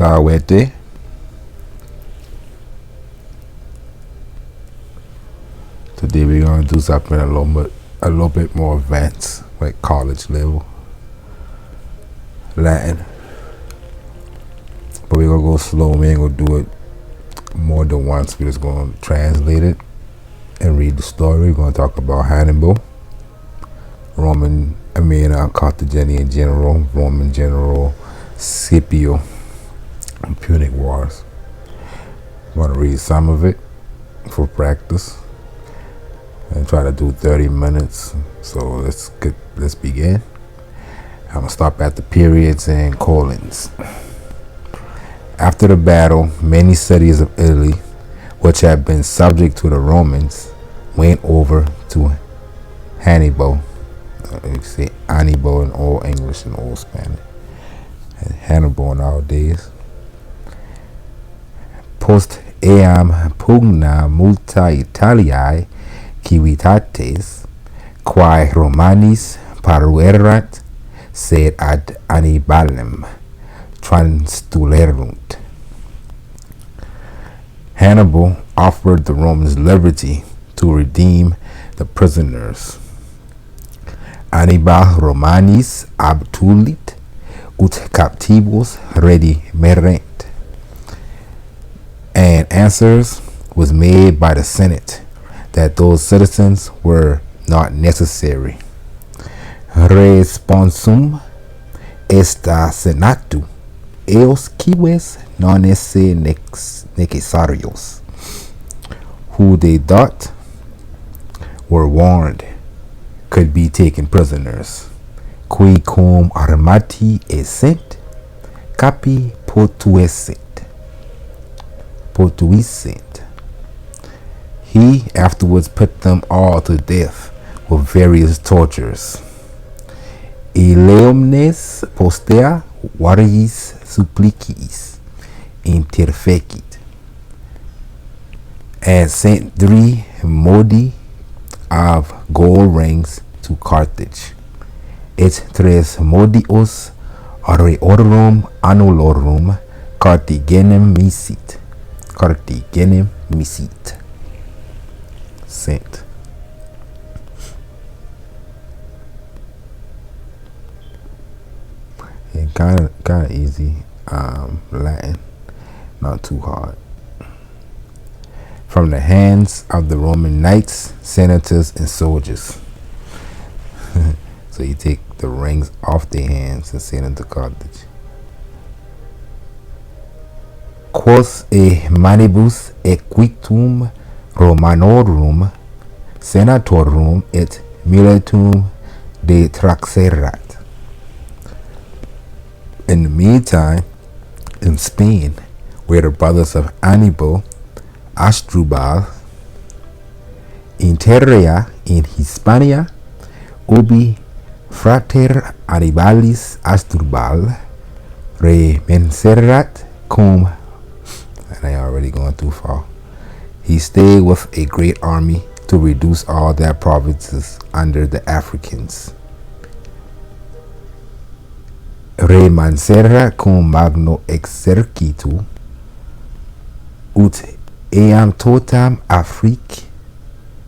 Sawete. Today we're gonna do something a little bit more advanced, like college level Latin. But we're gonna go slow. We ain't gonna do it more than once. We're just gonna translate it and read the story. We're gonna talk about Hannibal, Carthaginian general, Roman general Scipio, and Punic Wars. I'm gonna read some of it for practice and try to do 30 minutes. So let's begin. I'm gonna stop at the periods and colons. After the battle, many cities of Italy, which had been subject to the Romans, went over to Hannibal. You say Hannibal in Old English and Old Spanish. And Hannibal nowadays. Post eam pugna multa Italiae civitates, quae Romanis paruerant, sed ad Hannibalem transtulerunt. Hannibal offered the Romans liberty to redeem the prisoners. Hannibal Romanis abtulit, ut captivos redimerent. And answers was made by the Senate that those citizens were not necessary. Responsum esta senatu eos cives non esse necessarios, who they thought were warned could be taken prisoners, qui cum armati essent, capi potuissent. He afterwards put them all to death with various tortures. Eleomnes postea variis suppliciis interfecit, and sent 3 modi of gold rings to Carthage, et 3 modius aureorum annulorum Carthaginem misit. Sent. And kind of easy. Latin, not too hard. From the hands of the Roman knights, senators, and soldiers. So you take the rings off their hands and send them to Carthage. Quos e manibus equitum Romanorum senatorum et militum detraxerat. In the meantime, in Spain, where the brothers of Hannibal, Asdrubal, interea in Hispania, ubi frater Hannibalis Asdrubal remenserat cum, and I already gone too far. He stayed with a great army to reduce all their provinces under the Africans. Remansera cum magno exercitu, ut eam totam Afric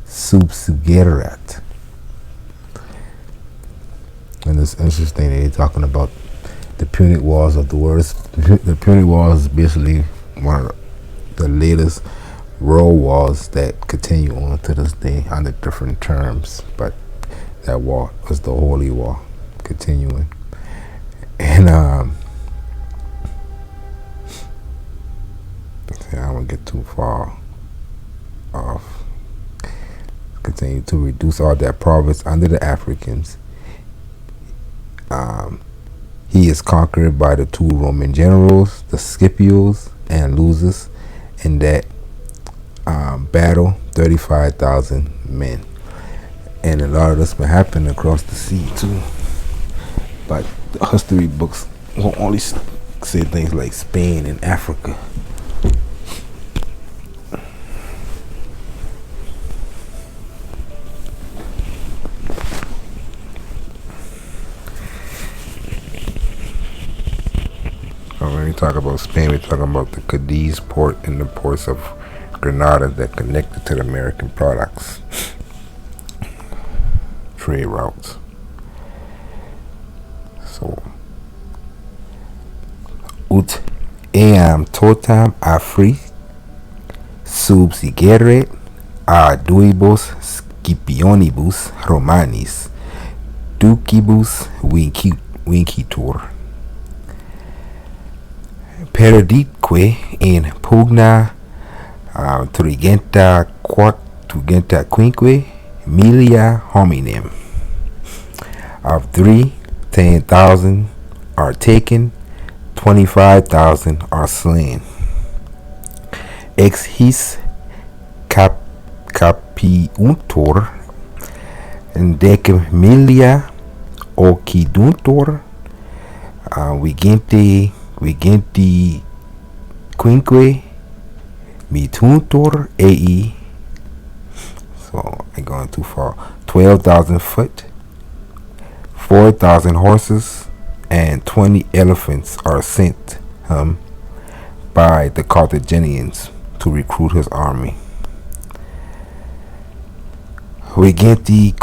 subsugerat. And it's interesting that they're talking about the Punic Wars of the words. The Punic Wars is basically one of the latest world wars that continue on to this day under different terms, but that war was the Holy War continuing. And I don't want to get too far off. Continue to reduce all that province under the Africans. He is conquered by the 2 Roman generals, the Scipios and loses in that battle 35,000 men. And a lot of this been happening across the sea too. But the history books will only say things like Spain and Africa. When we talk about Spain, we're talking about the Cadiz port and the ports of Granada that connected to the American products trade routes. So, ut eam totam afri subsigeret a duibus scipionibus Romanis ducibus vincitur periditque in pugna trigenta quinque milia hominem. Of 10,000 are taken, 25,000 are slain. Ex his capiuntur decim milia occiduntur vigenti quinque mituntur ei. So I'm going too far. 12,000 foot, 4,000 horses, and 20 elephants are sent him by the Carthaginians to recruit his army. Vigenti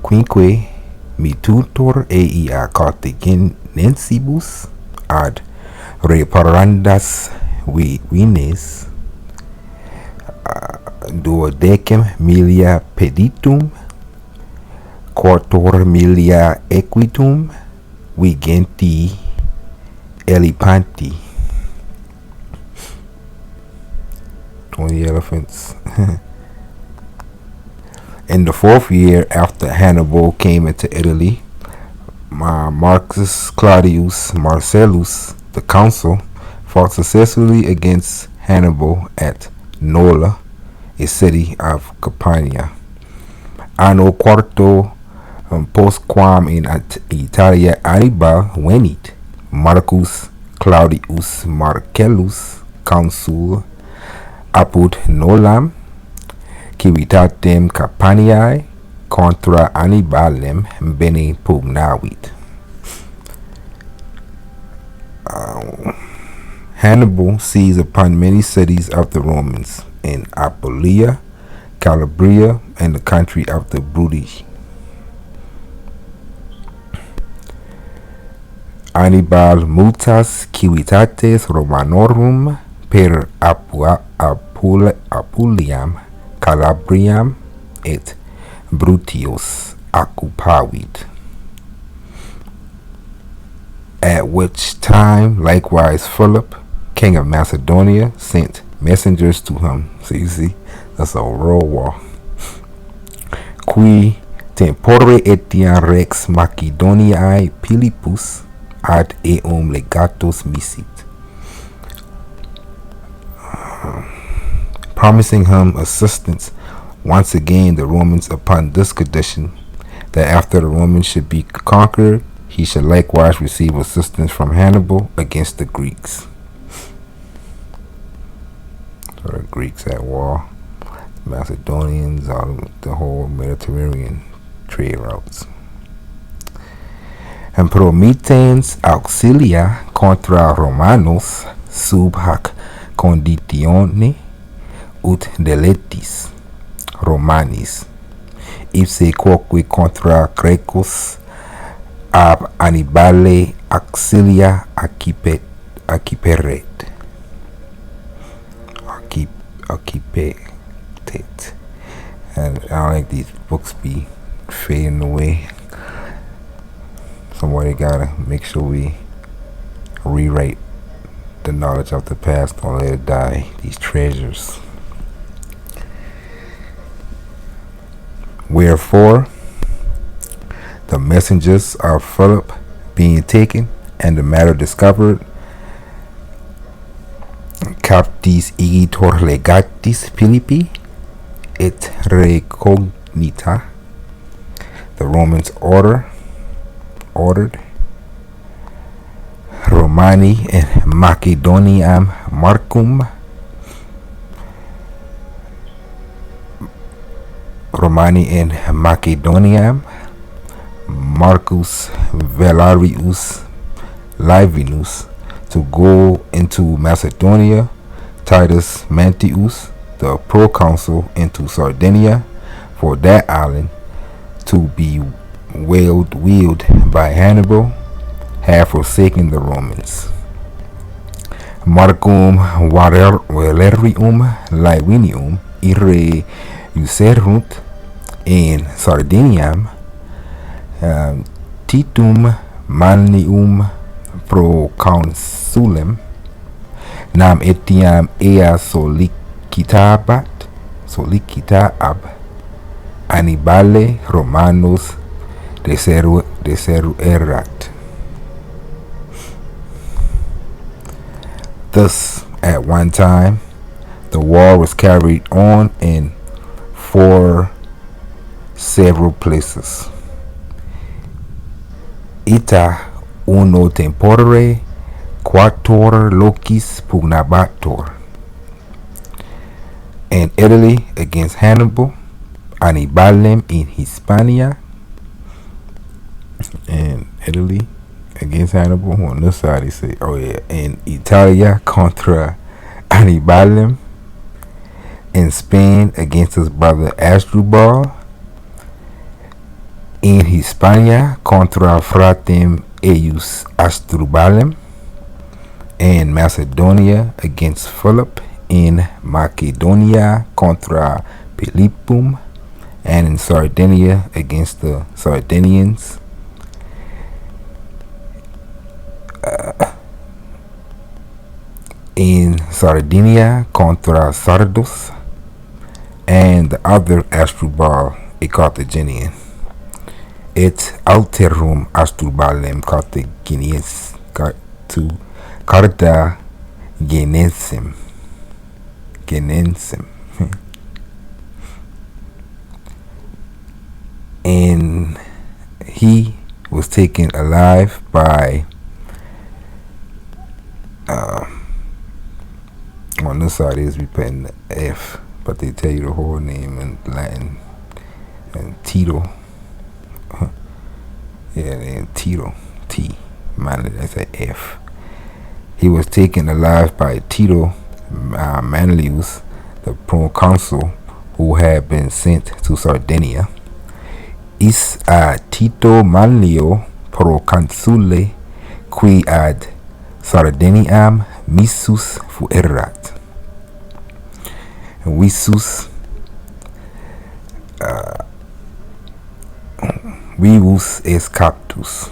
quinque mituntur ei a Carthaginiensibus ad reparandas vines duodecim milia peditum quartor milia equitum vigenti elipanti. 20 elephants. In the 4th year after Hannibal came into Italy, Marcus Claudius Marcellus, the consul, fought successfully against Hannibal at Nola, a city of Campania. Anno quarto postquam in Italia Hannibal venit, Marcus Claudius Marcellus consul apud Nolam civitatem Campaniae contra Hannibalem bene pugnavit. Hannibal seized upon many cities of the Romans in Apulia, Calabria, and the country of the Brutici. Hannibal mutas civitates Romanorum per Apuliam, Calabriam, et Brutius occupavit. At which time likewise Philip, king of Macedonia, sent messengers to him. So you see, that's a world war. Qui tempore etiam rex Macedoniae Philippus ad eum legatus misit. Promising him assistance once again the Romans upon this condition, that after the Romans should be conquered, he should likewise receive assistance from Hannibal against the Greeks. So the Greeks at war, Macedonians, the whole Mediterranean trade routes. And promitens auxilia contra Romanos sub hac conditione ut deletis Romanis ipse quoque contra Grecos ab Hannibale auxilia acciperet. And I don't like these books be fading away. Somebody gotta make sure we rewrite the knowledge of the past. Don't let it die. These treasures. Wherefore, the messengers of Philip being taken and the matter discovered, captis igitur legatis Philippi et recognita, the Romans ordered Romani and Macedoniam Marcum, Romani and Macedoniam Marcus Valerius Livinus to go into Macedonia, Titus Mantius, the proconsul, into Sardinia, for that island to be wielded by Hannibal, had forsaken the Romans. Marcum Valerium Lavinium ire userunt in Sardiniam, Titum Manium proconsulem nam etiam ea solicitabat Hannibale Romanos deseruerat. Thus, at one time, the war was carried on in 4 several places. Ita uno tempore quator locis pugnabator. In Italy against Hannibal, Hannibalem in Hispania. In Italy against Hannibal, on this side he say, oh yeah, in Italia contra Hannibalem. In Spain against his brother Asdrubal. In Hispania contra fratem eius Asdrubalem. In Macedonia against Philip. In Macedonia contra Philippum. And in Sardinia against the Sardinians. In Sardinia contra Sardus, and the other Asdrubal, a Carthaginian. Et alterum Asdrubalem Carthaginensim. And he was taken alive by on this side is we putting the F, but they tell you the whole name in Latin. And Tito, yeah, and Tito, T, minus that's an F. He was taken alive by Tito Manlius, the proconsul, who had been sent to Sardinia. Is Tito Manlio proconsule qui ad Sardiniam missus fuerat. Visus Vivus es captus,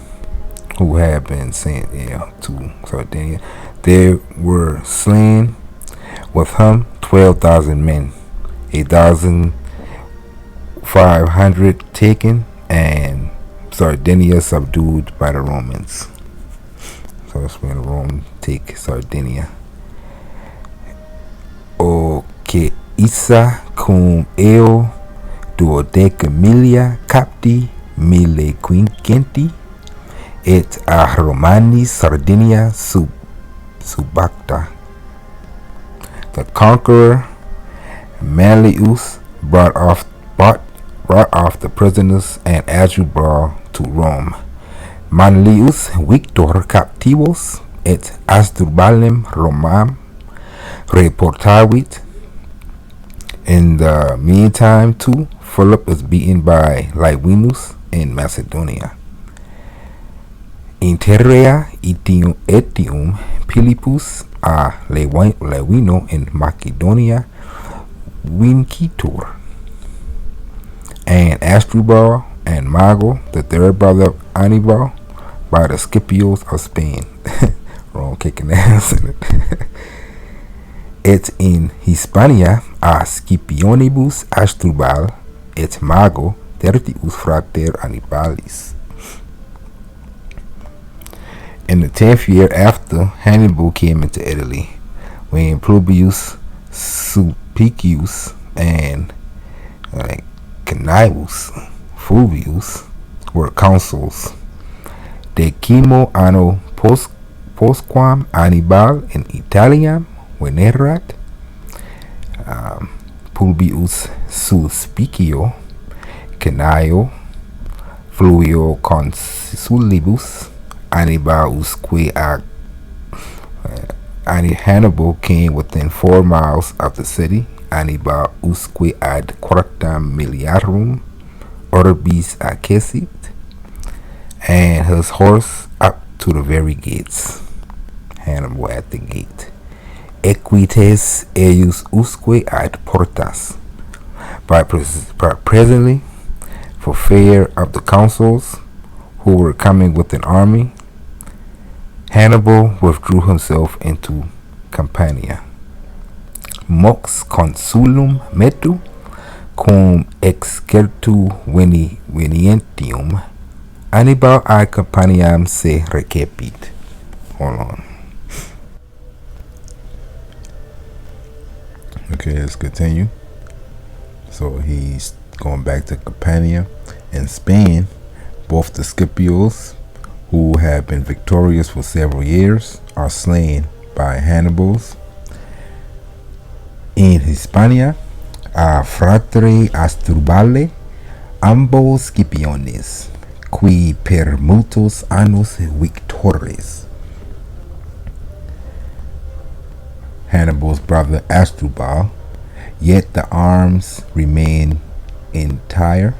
who had been sent to Sardinia. There were slain with him 12,000 men, 1,500 taken, and Sardinia subdued by the Romans. So that's when Rome take Sardinia. Okay, Issa cum eo duodecimilia capti mille quinquenti et a Romanis Sardinia subacta. The conqueror Manlius brought off the prisoners and Asdrubal to Rome. Manlius victor captivos et Asdrubalem Romam reportavit. In the meantime, too, Philip was beaten by Livinus in Macedonia. Interea etium Philippus a Levino in Macedonia vincitur. And Asdrubal and Mago, the third brother of Hannibal, by the Scipios of Spain. Rome kicking ass in it. Et in Hispania a Scipionibus Asdrubal et Mago tertius frater Hannibalis. In the 10th year after Hannibal came into Italy, when Publius Sulpicius and Cnaeus Fulvius were consuls, decimo anno postquam Hannibal in Italiam venerat, Publius Sulpicio Cnaeo Fluio consulibus Hannibal usque ac Hannibal came within 4 miles of the city. Hannibal usque ad quartam miliarum orbis accesit, and his horse up to the very gates. Hannibal at the gate. Equites eius usque ad portas. But presently, for fear of the consuls who were coming with an army, Hannibal withdrew himself into Campania. Mox consulum metu cum excertu venientium Hannibal ad Campaniam se recepit. Hold on. Okay, let's continue. So he's going back to Campania in Spain. Both the Scipios, who have been victorious for several years, are slain by Hannibals. In Hispania, a fratere Asdrubale, ambos Scipiones, qui per multos annos victores. Hannibal's brother Asdrubal, yet the arms remain entire.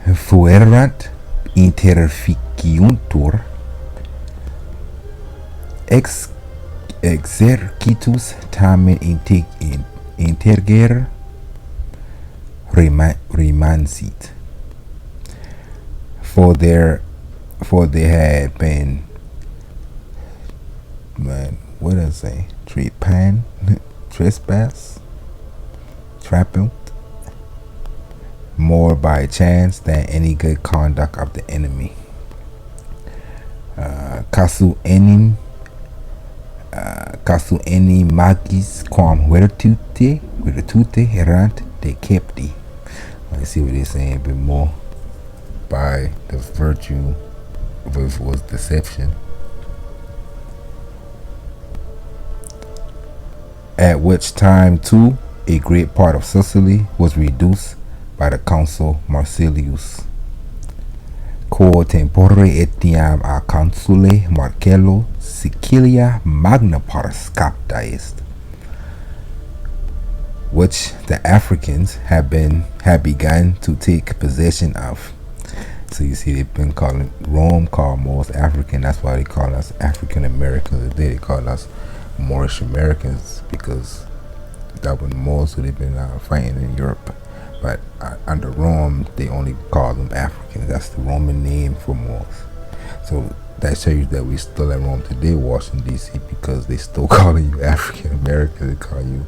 Fuerant interficiuntur exercitus tamen integer remansit. For they had been, what does it say? Trespass, trapping more by chance than any good conduct of the enemy. Casu eni magis quam virtute errant decepti. Let's see what they're saying a bit more. By the virtue was deception. At which time too a great part of Sicily was reduced by the consul Marsilius. Quo tempore etiam a consule Marcello Sicilia magna pars capta est, which the Africans had begun to take possession of. So you see, they've been calling Rome called most African. That's why they call us African Americans. They call us Moorish Americans, because that was Moors who they've been fighting in Europe. But under Rome, they only call them Africans. That's the Roman name for Moors. So that shows you that we still at Rome today, Washington D.C., because they still calling you African Americans. They call you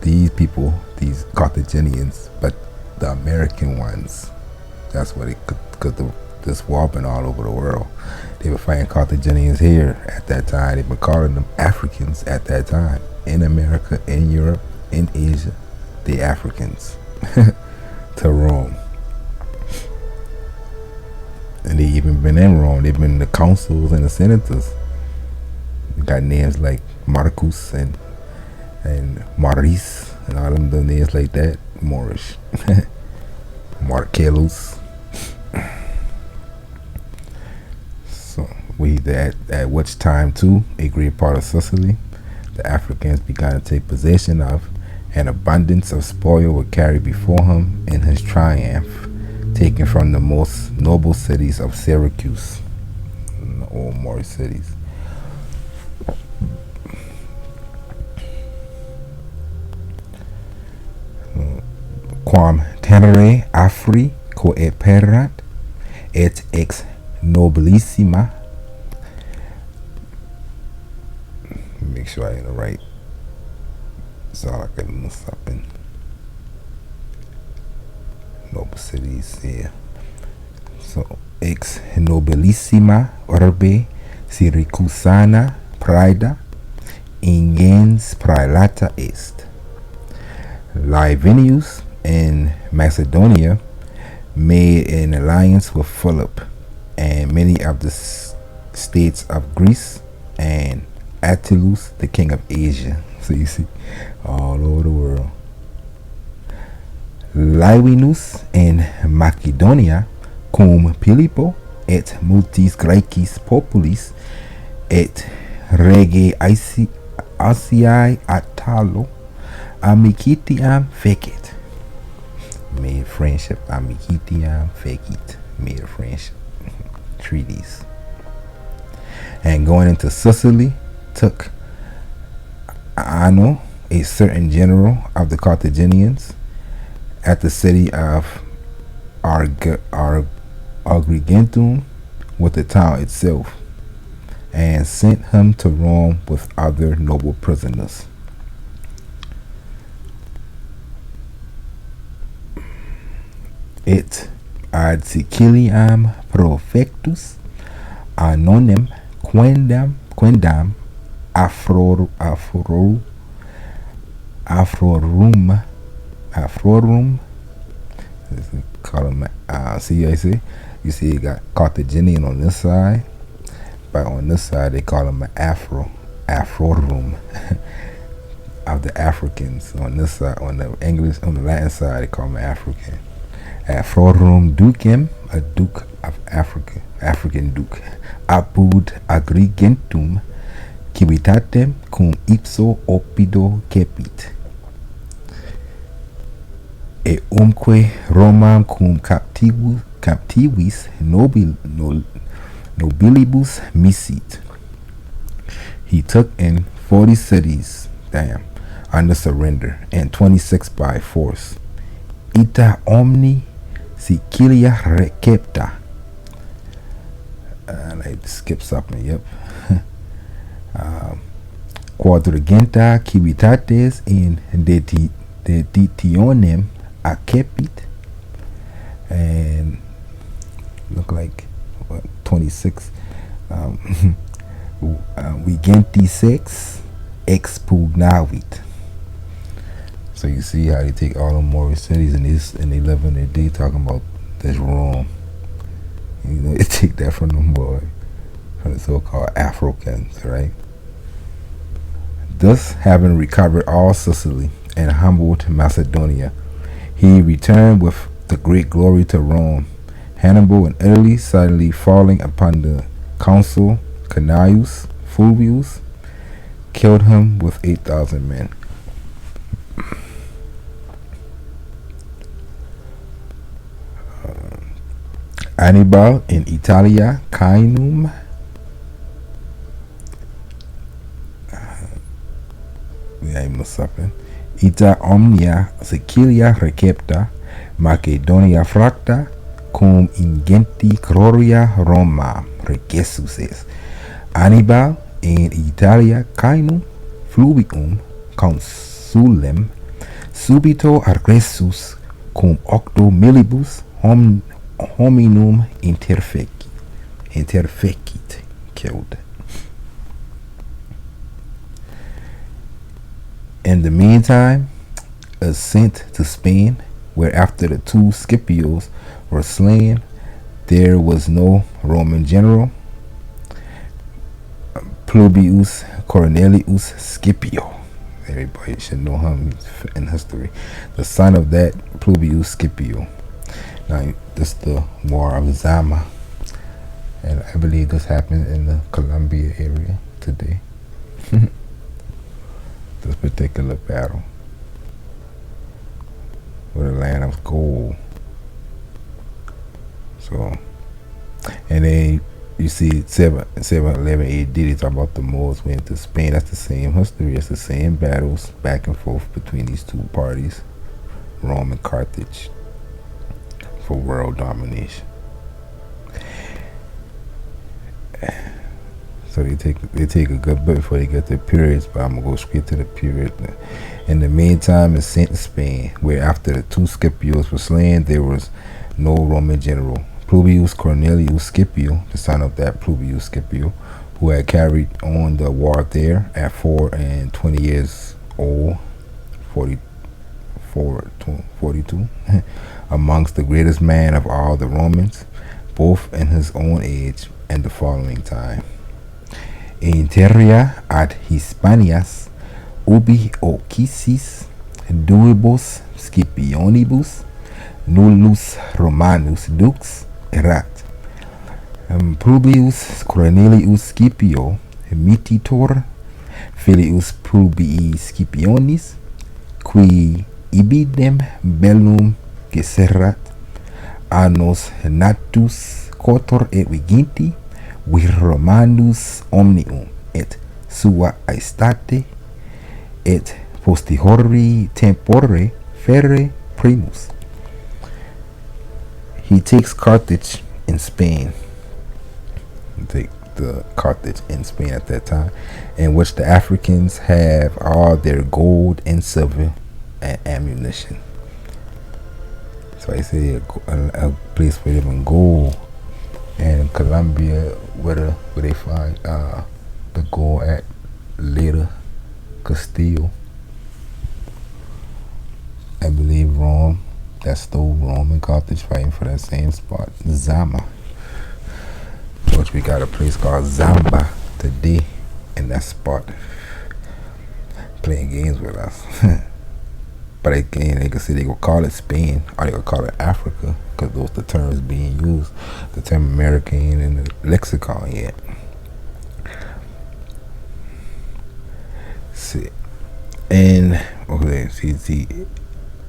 these people, these Carthaginians, but the American ones. That's what because this war been all over the world. They were fighting Carthaginians here at that time. They were calling them Africans at that time. In America, in Europe, in Asia, the Africans to Rome. And they even been in Rome. They've been the consuls and the senators. They got names like Marcus and Maurice and all them names like that. Moorish. Marcellus. So at which time too a great part of Sicily the Africans began to take possession of. An abundance of spoil were carried before him in his triumph, taken from the most noble cities of Syracuse, or more cities. Quam tenere afri coeperat et ex nobilissima. Make sure I get it right. So I can mess up in noble cities here. So ex nobilissima orbe Syracusana praeda ingens praelata est. Lavinius in Macedonia made an alliance with Philip and many of the states of Greece and Attalus, the king of Asia. So you see, all over the world. Laevinus in Macedonia, cum Philippo et multis Graecis populis et rege Asiae Atalo amicitiam fecit. Made friendship, amicitiam fecit. Made friendship. Treaties. And going into Sicily, took Anno, a certain general of the Carthaginians, at the city of Agrigentum, with the town itself, and sent him to Rome with other noble prisoners. Et ad Siciliam profectus anonem quendam afrorum. Call them, see, I see. You see, you got Carthaginian on this side, but on this side they call them afrorum of the Africans. On this side, on the English, on the Latin side, they call them African. Afrorum ducem, a duke of Africa, African duke. Apud agrigentum civitatem cum ipso opido cepit. E umque Romam cum captivis nobilibus misit. He took in 40 cities, under surrender, and 26 by force. Ita omni Sicilia recepta. I skip something, yep. Quadragenta civitates in deditionem accepit, and look like what, 26. Vigenti sex expugnavit. So you see how they take all the more cities and they live in their day talking about this Rome. You know, they take that from them boy, from the so-called Africans, right? Thus, having recovered all Sicily and humbled Macedonia, he returned with the great glory to Rome. Hannibal in Italy, suddenly falling upon the consul Cneius Fulvius, killed him with 8,000 men. Hannibal in Italia, Cainum. Ita omnia Sicilia recepta, Macedonia fracta, cum ingenti gloria Roma regessus est. Hannibal in Italia, Cainum fluvium consulem subito agressus cum 8 hominum interfecit, killed. In the meantime, sent to Spain, where after the 2 Scipios were slain, there was no Roman general. Publius Cornelius Scipio. Everybody should know him in history. The son of that Publius Scipio. Now, this is the War of Zama, and I believe this happened in the Columbia area today. This particular battle with the land of gold. So, and then you see 711 AD, they talk about the Moors went to Spain. That's the same history. It's the same battles back and forth between these 2 parties, Rome and Carthage, for world domination. So they take a good bit before they get to periods, but I'm gonna go straight to the period. In the meantime, it's sent to Spain, where after the 2 Scipios were slain, there was no Roman general. Publius Cornelius Scipio, the son of that Publius Scipio, who had carried on the war there at 4 and 20 years old, 42, amongst the greatest man of all the Romans, both in his own age and the following time. In terria ad Hispanias ubi occisis duibus Scipionibus nullus Romanus dux erat. Publius Cornelius Scipio mititor filius Publii Scipionis, qui ibidem bellum geserat annos natus cotor et viginti vir Romanus omnium et sua aestate et postihori tempore ferre primus. He takes Carthage in Spain. Take the Carthage in Spain at that time, in which the Africans have all their gold and silver and ammunition. So I say a place where they can gold, and in Colombia where they find the gold at later Castile. I believe Rome, that stole Rome and Carthage fighting for that same spot, Zama. Which we got a place called Zamba today in that spot, playing games with us. But again, they could say they could call it Spain or they could call it Africa, because those the terms being used. The term American in the lexicon yet. See, and okay,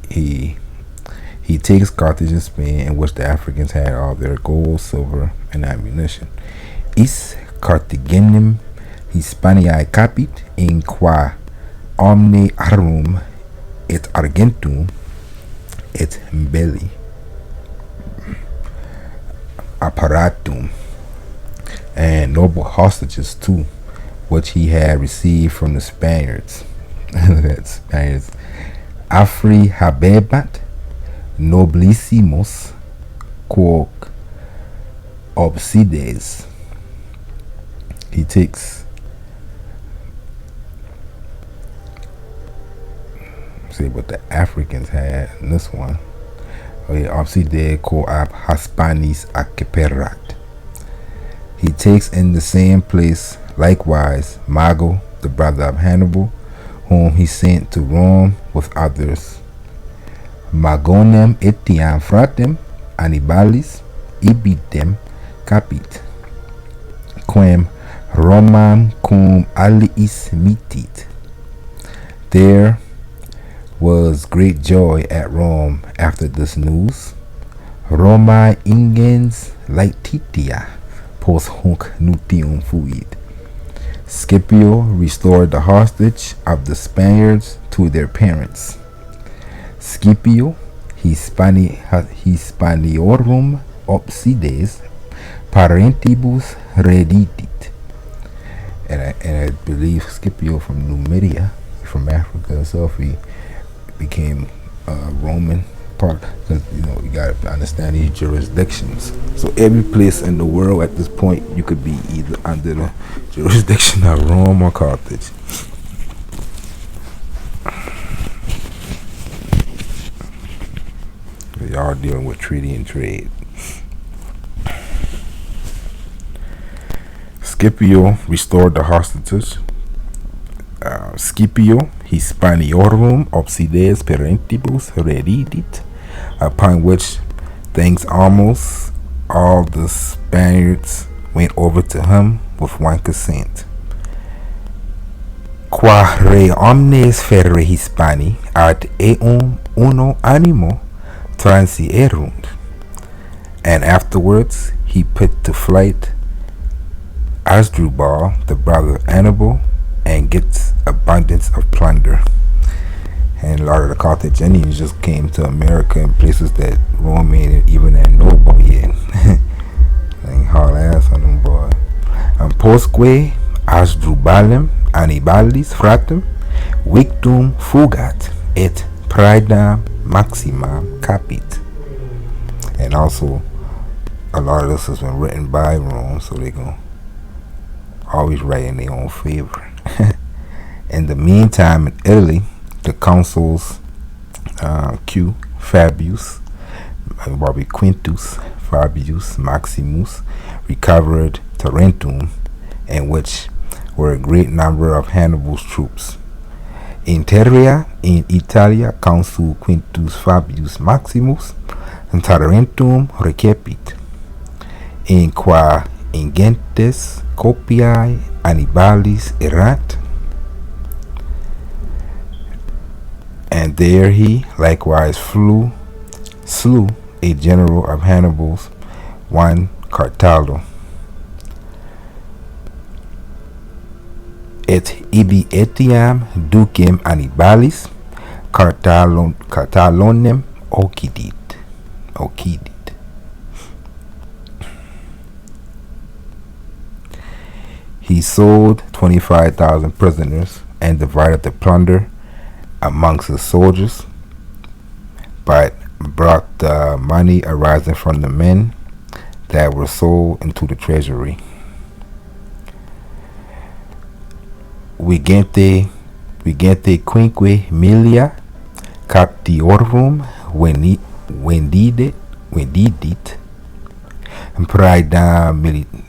he takes Carthage in Spain, in which the Africans had all their gold, silver, and ammunition. Is Carthagenem Hispaniae capit, in qua omne arum et argentum et belli apparatum, and noble hostages too, which he had received from the Spaniards. That Spaniards. Afri habebat noblissimus quoc obsides. He takes, see what the Africans had in this one. Obside quo ab Hispanis acceperat. He takes in the same place likewise Mago, the brother of Hannibal, whom he sent to Rome with others. Magonem etiam fratem Hannibalis ibitem capit, quem Romam cum aliis mitit. There was great joy at Rome after this news. Romae ingens laetitia post hunc nutium fuit. Scipio restored the hostage of the Spaniards to their parents. Scipio Hispaniorum obsides parentibus reditit. And I believe Scipio from Numidia, from Africa itself, he became a Roman part, because you got to understand these jurisdictions. So every place in the world at this point, you could be either under the jurisdiction of Rome or Carthage. Y'all dealing with treaty and trade. Scipio restored the hostages. Scipio Hispaniorum obsides parentibus redidit, upon which things almost all the Spaniards went over to him with one consent. Qua re omnes ferre Hispani ad eum uno animo transierunt. And afterwards he put to flight Asdrubal, the brother of Hannibal, and gets abundance of plunder. And a lot of the Carthaginians just came to America in places that Rome ain't even had no about yet. Ain't hard ass on them boy. And postque Asdrubalem Hannibalis fratem victum fugat et praedam maxima capit. And also a lot of this has been written by Rome, so they gonna always write in their own favor. In the meantime, in Italy, the consuls Q. Fabius, Barbie Quintus Fabius Maximus, recovered Tarentum, in which were a great number of Hannibal's troops. In terra in Italia consul Quintus Fabius Maximus Tarentum recepit, in qua ingentes copiae Hannibalis erat, and there he likewise slew a general of Hannibal's, one Cartalo. Et ibi etiam ducem Hannibalis Cartalonem occidit. He sold 25,000 prisoners and divided the plunder amongst his soldiers, but brought the money arising from the men that were sold into the treasury. Vigente quinque milia captiorum vendidit praeda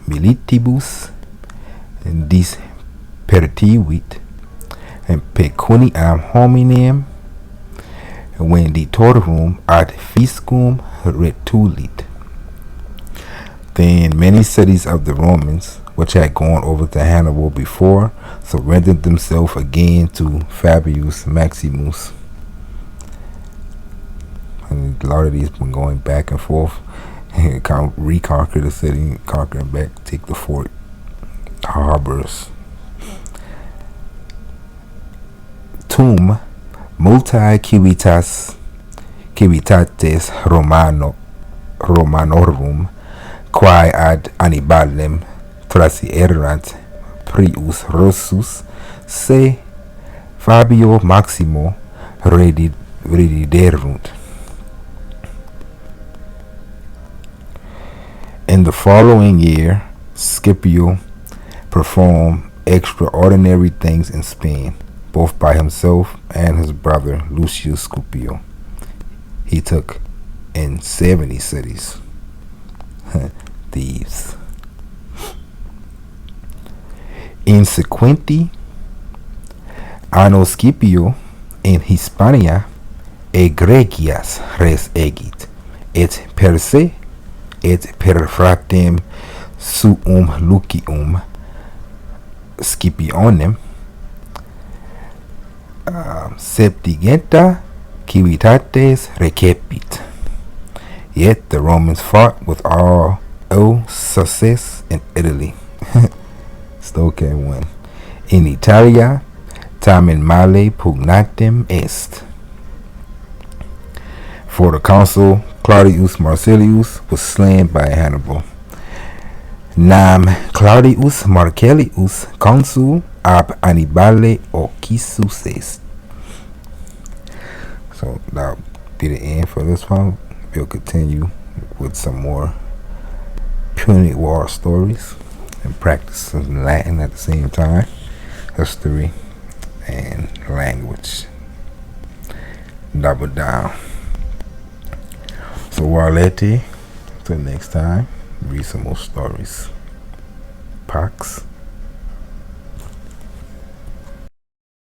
militibus dispertivit pecuniam hominem venditorum ad fiscum retulit. Then many cities of the Romans, which had gone over to Hannibal before, surrendered themselves again to Fabius Maximus. And a lot of these been going back and forth, reconquer the city, conquer it back, take the fort, harbors. Tum multae civitates Romanorum quae ad Hannibalem trasierant prius Rossus se Fabio Maximo rediderunt. In the following year, Scipio performed extraordinary things in Spain, both by himself and his brother Lucius Scipio. He took in 70 cities. Thieves. In sequenti anno Scipio in Hispania egregias res egit, et per se et per fratem suum Lucium Scipionem septigenta civitates recepit. Yet the Romans fought with all success in Italy. Still can win. In Italia tamen male pugnatem est. For the consul Claudius Marcellus was slain by Hannibal. Nam Claudius Marcellius consul ab Hannibale occisus est. So that'll be the end for this one. We'll continue with some more Punic War stories and practice some Latin at the same time, history and language. Double down. So Warlete, till next time, read some more stories. Pax.